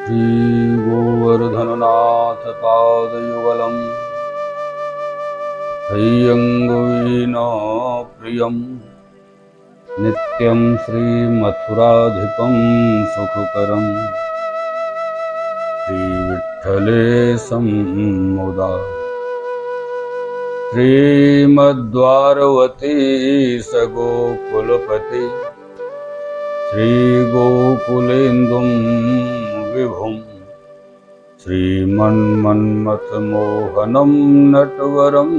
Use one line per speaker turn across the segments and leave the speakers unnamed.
श्रीगोवर्धननाथ पादयुगलम् हैयङ्गवीना प्रियं नित्यं श्रीमथुराधिपं सुखकरं श्रीविठ्ठलेशं मुदा श्रीमद्वारवतीश गोकुलपति श्रीगोकुलेन्दुं विभुं श्रीमन्मन्मथमोहनं नटवरं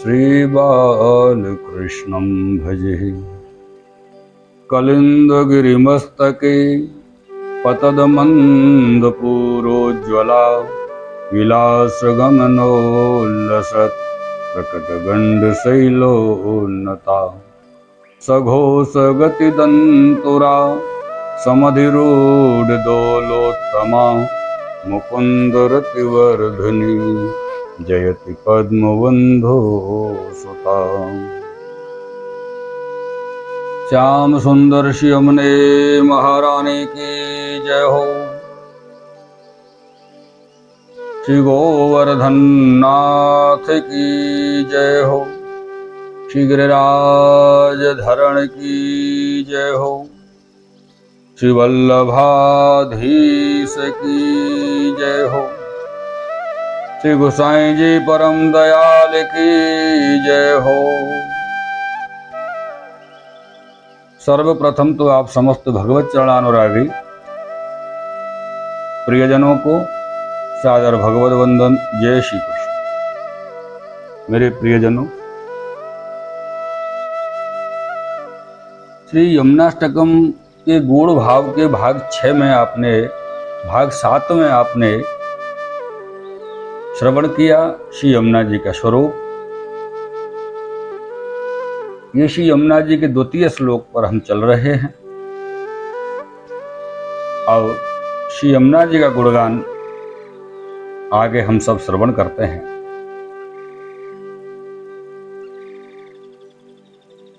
श्रीबालकृष्णं भजे। कलिन्दगिरिमस्तके पतदमन्दपूरोज्ज्वला विलासगमनोल्लसत् प्रकटगण्डशैलोन्नता सघोषगतिदन्तुरा समधिरूढदोलोत्तमा मुकुन्दरतिवर्धिनी जयति पद्मबन्धो सुता। श्याम सुंदर श्यामने महारानी की जय हो। श्री गोवर्धन नाथ की जय हो। श्री गिरिराज धरण की जय हो। श्री वल्लभाधीश की जय हो। श्री गोसाई जी परम दयाल की जय हो। सर्वप्रथम तो आप समस्त भगवत चरणानुरागी प्रियजनों को सादर भगवत वंदन। जय श्री कृष्ण। मेरे प्रियजनों, श्री यमुनाष्टकम के गूढ़ भाव के भाग 6 में आपने भाग 7 में आपने श्रवण किया श्री यमुना जी का स्वरूप। ये श्री यमुना जी के 2 श्लोक पर हम चल रहे हैं और श्री यमुना जी का गुणगान आगे हम सब श्रवण करते हैं।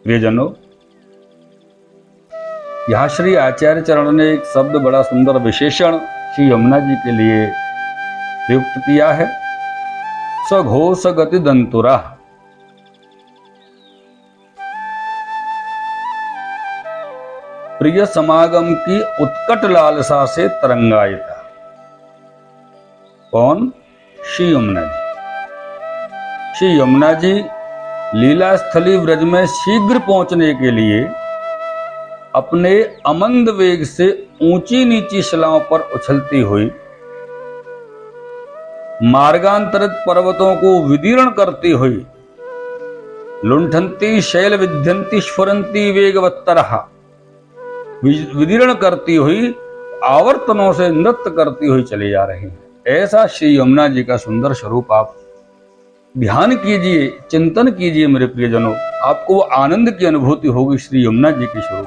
प्रियजनों, यहाँ श्री आचार्य चरण ने एक शब्द बड़ा सुंदर विशेषण श्री यमुना जी के लिए प्रयुक्त किया है, सघोष गति दंतुरा। प्रिय समागम की उत्कट लालसा से तरंगायिता। कौन? श्री यमुना जी। श्री यमुना जी लीला स्थली व्रज में शीघ्र पहुंचने के लिए अपने अमंद वेग से ऊंची नीची शिलाओं पर उछलती हुई, मार्गांतरित पर्वतों को विदीर्ण करती हुई, लुंठन्ती शैल विध्यन्ती स्फुरन्ती वेगवत्तरः, विदीर्ण करती हुई आवर्तनों से नृत्य करती हुई चली जा रही है। ऐसा श्री यमुना जी का सुंदर स्वरूप आप ध्यान कीजिए, चिंतन कीजिए मेरे प्रियजनों, आपको वो आनंद की अनुभूति होगी श्री यमुना जी के स्वरूप।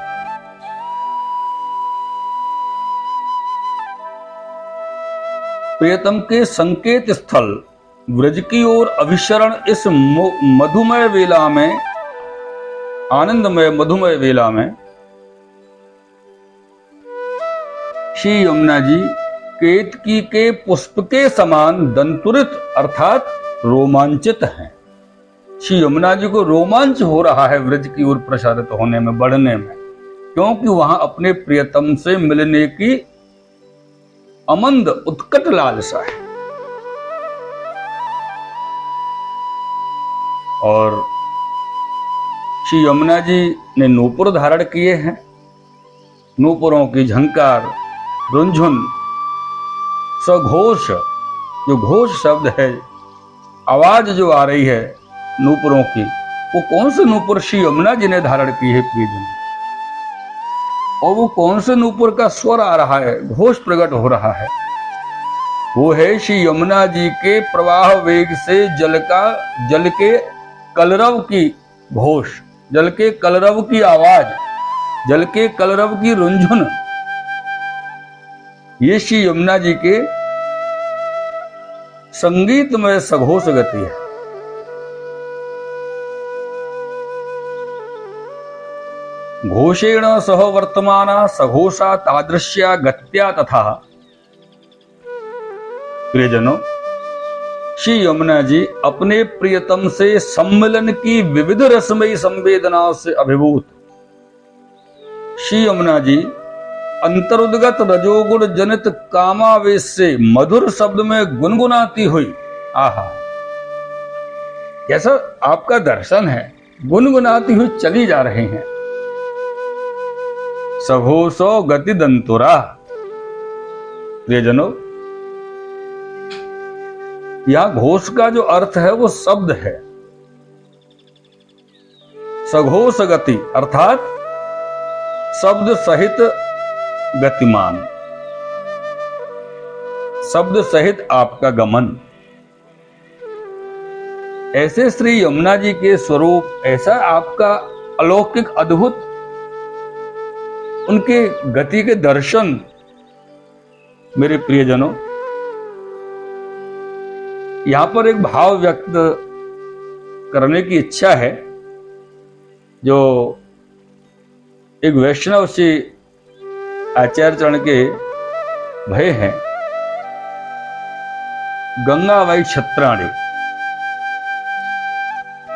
प्रियतम के संकेत स्थल व्रज की ओर अभिशरण इस मधुमय वेला में, आनंदमय मधुमय वेला में श्री यमुना जी केतकी के पुष्प के समान दंतुरित अर्थात रोमांचित हैं। श्री यमुना जी को रोमांच हो रहा है व्रज की ओर प्रसारित होने में, बढ़ने में, क्योंकि वहां अपने प्रियतम से मिलने की अमंद उत्कट लालसा है। और श्री यमुना जी ने नूपुर धारण किए हैं। नूपुरों की झंकार, रुंझुन, सघोष, जो घोष शब्द है, आवाज जो आ रही है नूपुरों की, वो कौन से नूपुर श्री यमुना जी ने धारण की है प्रियजन? और वो कौन से नूपुर का स्वर आ रहा है, घोष प्रकट हो रहा है? वो है श्री यमुना जी के प्रवाह वेग से जल के कलरव की घोष, जल के कलरव की आवाज, जल के कलरव की रुंझुन। ये श्री यमुना जी के संगीत में सघोष गति है। घोषेण सह वर्तमाना सघोषा तादृश्या गत्या तथा। प्रियजनों, श्री यमुना जी अपने प्रियतम से सम्मिलन की विविध रसमयी संवेदनाओं से अभिभूत श्री यमुना जी अंतर्गत रजोगुण जनित कामावेश से मधुर शब्द में गुनगुनाती हुई, आहा कैसा आपका दर्शन है, गुनगुनाती हुई चली जा रहे हैं। सघोषो गति दंतुरा। प्रियजनों, यहां घोष का जो अर्थ है वो शब्द है। सघोष गति अर्थात शब्द सहित गतिमान, शब्द सहित आपका गमन। ऐसे श्री यमुना जी के स्वरूप, ऐसा आपका अलौकिक अद्भुत उनके गति के दर्शन, मेरे प्रियजनों, यहां पर एक भाव व्यक्त करने की इच्छा है जो एक वैष्णव श्री आचार्य चरण के भय हैं, गंगाबाई छत्राणी।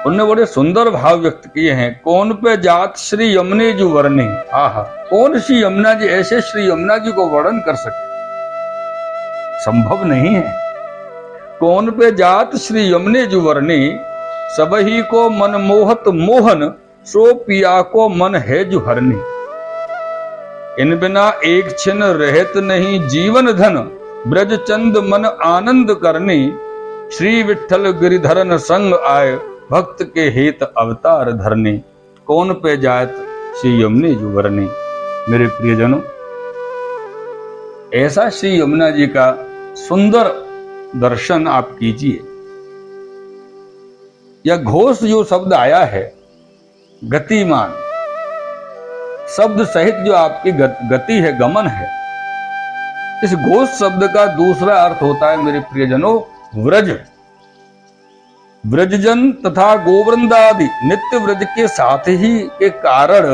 उनने बड़े सुंदर भाव व्यक्त किए हैं। कौन पे जात श्री यमुने जो वर्णे। आहा, कौन श्री यमुना जी, ऐसे श्री यमुना जी को वर्णन कर सके, संभव नहीं है। कौन पे जात श्री यमुने जो वर्णे, सबही को मन मोहत मोहन, सो पिया को मन है जो हरने। इन बिना एक क्षण रहत नहीं जीवन धन, ब्रज चंद मन आनंद करने। श्री विठ्ठल गिरिधरन संग आए, भक्त के हेत अवतार धरने। कौन पे जात श्री यमुने जो वर्णे। मेरे प्रियजनों, ऐसा श्री यमुना जी का सुंदर दर्शन आप कीजिए। यह घोष जो शब्द आया है, गतिमान शब्द सहित जो आपकी गति है, गमन है, इस घोष शब्द का दूसरा अर्थ होता है मेरे प्रियजनों व्रज। व्रजजन तथा गोवृंदादि नित्य व्रज के साथ ही के कारण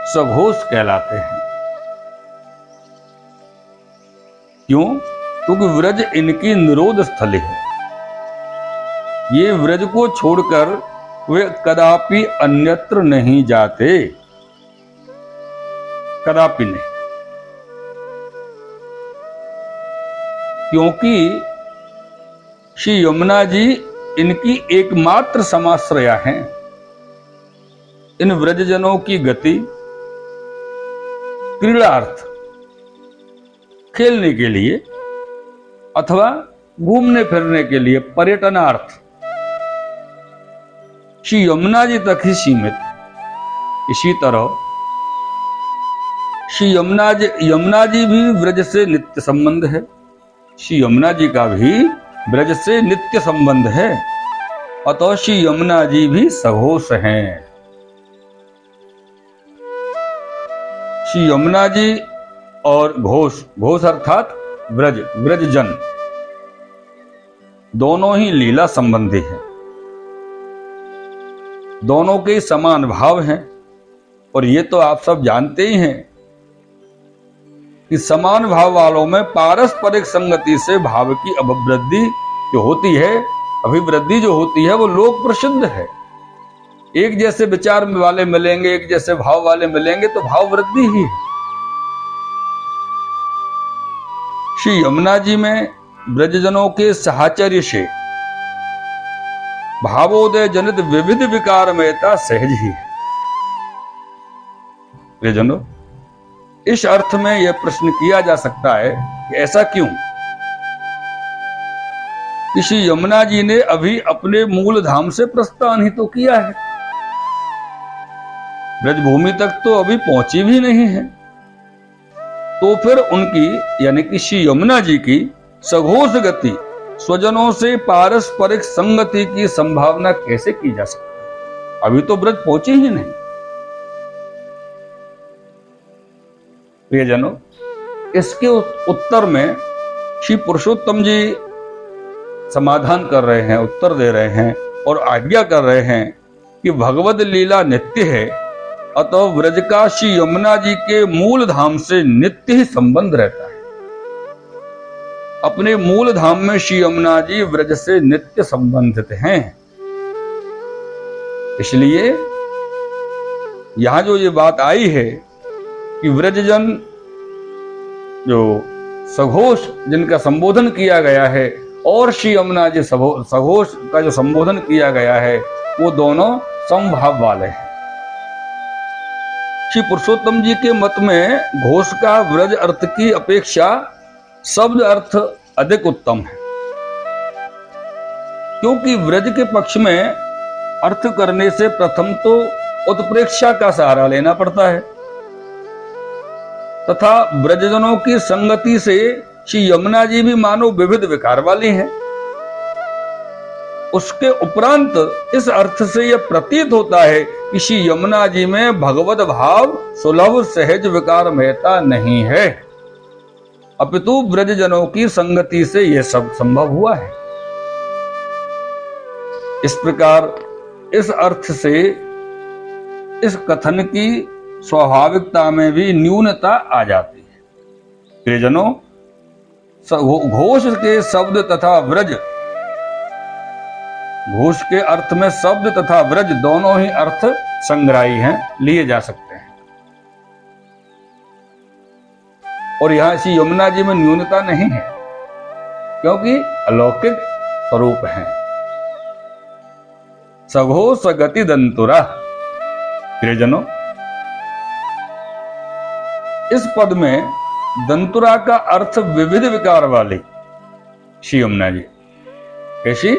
सघोष कहलाते हैं। क्यों? क्योंकि व्रज इनकी निरोध स्थल है। ये व्रज को छोड़कर वे कदापि अन्यत्र नहीं जाते, कदापि नहीं। क्योंकि श्री यमुना जी इनकी एकमात्र समाश्रया हैं। इन व्रजजनों की गति क्रीड़ार्थ, खेलने के लिए अथवा घूमने फिरने के लिए, पर्यटनार्थ श्री यमुना जी तक ही सीमित। इसी तरह श्री यमुना जी भी व्रज से नित्य संबंध है। श्री यमुना जी का भी ब्रज से नित्य संबंध है। अतः श्री यमुना जी भी सघोष हैं। श्री यमुना जी और घोष, घोष अर्थात ब्रज, ब्रजजन, दोनों ही लीला संबंधी हैं। दोनों के समान भाव हैं। और ये तो आप सब जानते ही हैं कि समान भाव वालों में पारस्परिक संगति से भाव की अभिवृद्धि जो होती है, अभिवृद्धि जो होती है, वो लोक प्रसिद्ध है। एक जैसे विचार वाले मिलेंगे, एक जैसे भाव वाले मिलेंगे तो भाव वृद्धि ही है। श्री यमुना जी में ब्रजजनों के साहचर्य से भावोदय जनित विविध विकार मेहता सहज ही है। प्रियजनों, इस अर्थ में यह प्रश्न किया जा सकता है कि ऐसा क्यों? श्री यमुना जी ने अभी अपने मूल धाम से प्रस्थान ही तो किया है, ब्रजभूमि तक तो अभी पहुंची भी नहीं है। तो फिर उनकी यानी कि श्री यमुना जी की सघोष गति, स्वजनों से पारस्परिक संगति की संभावना कैसे की जा सकती? अभी तो ब्रज पहुंचे ही नहीं। प्रियजनों, इसके उत्तर में श्री पुरुषोत्तम जी समाधान कर रहे हैं, उत्तर दे रहे हैं और आज्ञा कर रहे हैं कि भगवद लीला नित्य है, अतः व्रज का श्री यमुना जी के मूल धाम से नित्य ही संबंध रहता है। अपने मूल धाम में श्री यमुना जी व्रज से नित्य संबंधित हैं। इसलिए यहां जो ये बात आई है कि व्रजजन जो सघोष जिनका संबोधन किया गया है और श्री यमुना जी सघोष का जो संबोधन किया गया है वो दोनों समभाव वाले हैं। श्री पुरुषोत्तम जी के मत में घोष का व्रज अर्थ की अपेक्षा शब्द अर्थ अधिक उत्तम है, क्योंकि व्रज के पक्ष में अर्थ करने से प्रथम तो उत्प्रेक्षा का सहारा लेना पड़ता है तथा ब्रजजनों की संगति से श्री यमुना जी भी मानो विविध विकार वाली हैं। उसके उपरांत इस अर्थ से यह प्रतीत होता है कि श्री यमुना जी में भगवत भाव सुलभ सहज विकार महता नहीं है, अपितु ब्रजजनों की संगति से यह सब संभव हुआ है। इस प्रकार इस अर्थ से इस कथन की स्वाभाविकता में भी न्यूनता आ जाती है। प्रियजनों, घोष के शब्द तथा व्रज, घोष के अर्थ में शब्द तथा व्रज दोनों ही अर्थ संग्राही हैं, लिए जा सकते हैं। और यहां श्री यमुना जी में न्यूनता नहीं है, क्योंकि अलौकिक स्वरूप है। सघो सगति दंतुरा। प्रियजनों, इस पद में दंतुरा का अर्थ विविध विकार वाली श्री यमुना जी। कैसी?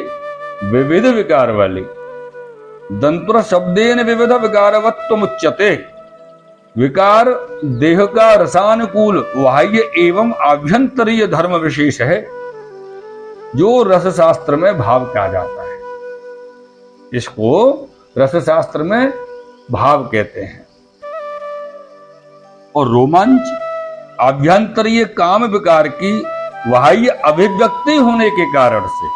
विविध विकार वाली। दंतुर शब्देन विविध विकारवत्व उच्यते। विकार देह का रसानुकूल बाह्य एवं आभ्यंतरीय धर्म विशेष है, जो रस शास्त्र में भाव कहा जाता है। इसको रस शास्त्र में भाव कहते हैं। और रोमांच आभ्यंतरीय काम विकार की बाह्य अभिव्यक्ति होने के कारण से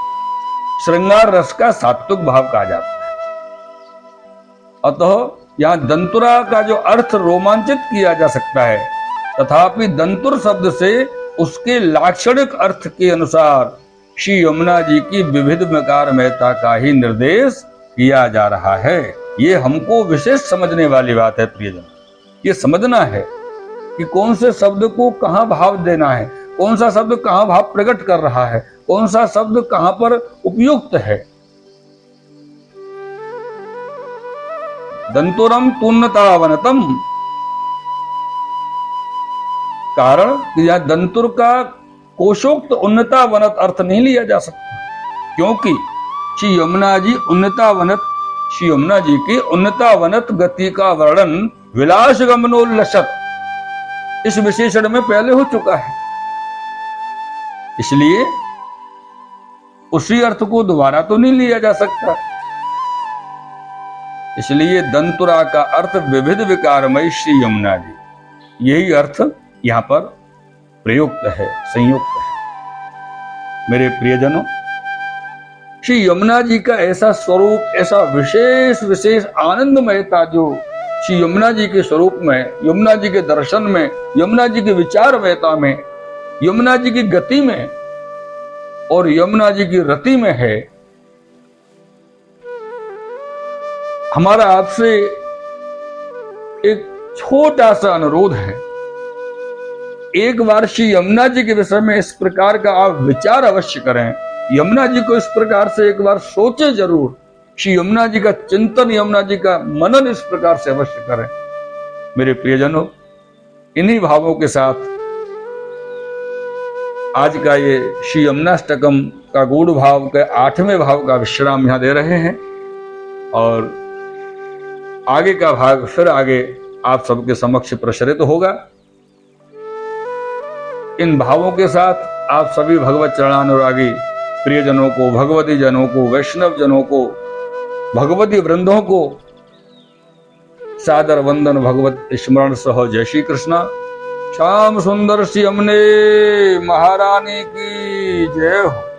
श्रृंगार रस का सात्विक भाव कहा जाता है। अतः यहां दंतुरा का जो अर्थ रोमांचित किया जा सकता है, तथापि दंतुर शब्द से उसके लाक्षणिक अर्थ के अनुसार श्री यमुना जी की विविध विकार महता का ही निर्देश किया जा रहा है। ये हमको विशेष समझने वाली बात है प्रियजन। ये समझना है कि कौन से शब्द को कहां भाव देना है, कौन सा शब्द कहां भाव प्रकट कर रहा है, कौन सा शब्द कहां पर उपयुक्त है। दंतुरम तुन्नतावनतम, कारण कि यह दंतुर का कोशोक्त उन्नतावनत अर्थ नहीं लिया जा सकता, क्योंकि श्री यमुना जी उन्नतावनत, श्री यमुना जी की उन्नतावनत गति का वर्णन विलास गमनोल्लसत इस विशेषण में पहले हो चुका है। इसलिए उसी अर्थ को दोबारा तो नहीं लिया जा सकता। इसलिए दंतुरा का अर्थ विविध विकारमय श्री यमुना जी, यही अर्थ यहां पर प्रयुक्त है, संयुक्त है। मेरे प्रियजनों, श्री यमुना जी का ऐसा स्वरूप, ऐसा विशेष विशेष आनंदमयता जो श्री यमुना जी के स्वरूप में, यमुना जी के दर्शन में, यमुना जी के विचारमयता में, यमुना जी की गति में और यमुना जी की रति में है, हमारा आपसे एक छोटा सा अनुरोध है। एक बार श्री यमुना जी के विषय में इस प्रकार का आप विचार अवश्य करें। यमुना जी को इस प्रकार से एक बार सोचे जरूर। श्री यमुना जी का चिंतन, यमुना जी का मनन इस प्रकार से अवश्य करें। मेरे प्रियजनों, इन्हीं भावों के साथ आज का ये श्री यमुनाष्टकम का गूढ़ भाव के 8वें भाव का विश्राम यहां दे रहे हैं, और आगे का भाग फिर आगे आप सबके समक्ष प्रसारित होगा। इन भावों के साथ आप सभी भगवत चरणानुरागी प्रियजनों को, भगवती जनों को, वैष्णव जनों को, भगवती वृंदों को सादर वंदन भगवत स्मरण सह। जय श्री कृष्ण। श्याम सुंदर श्री यमुने महारानी की जय हो।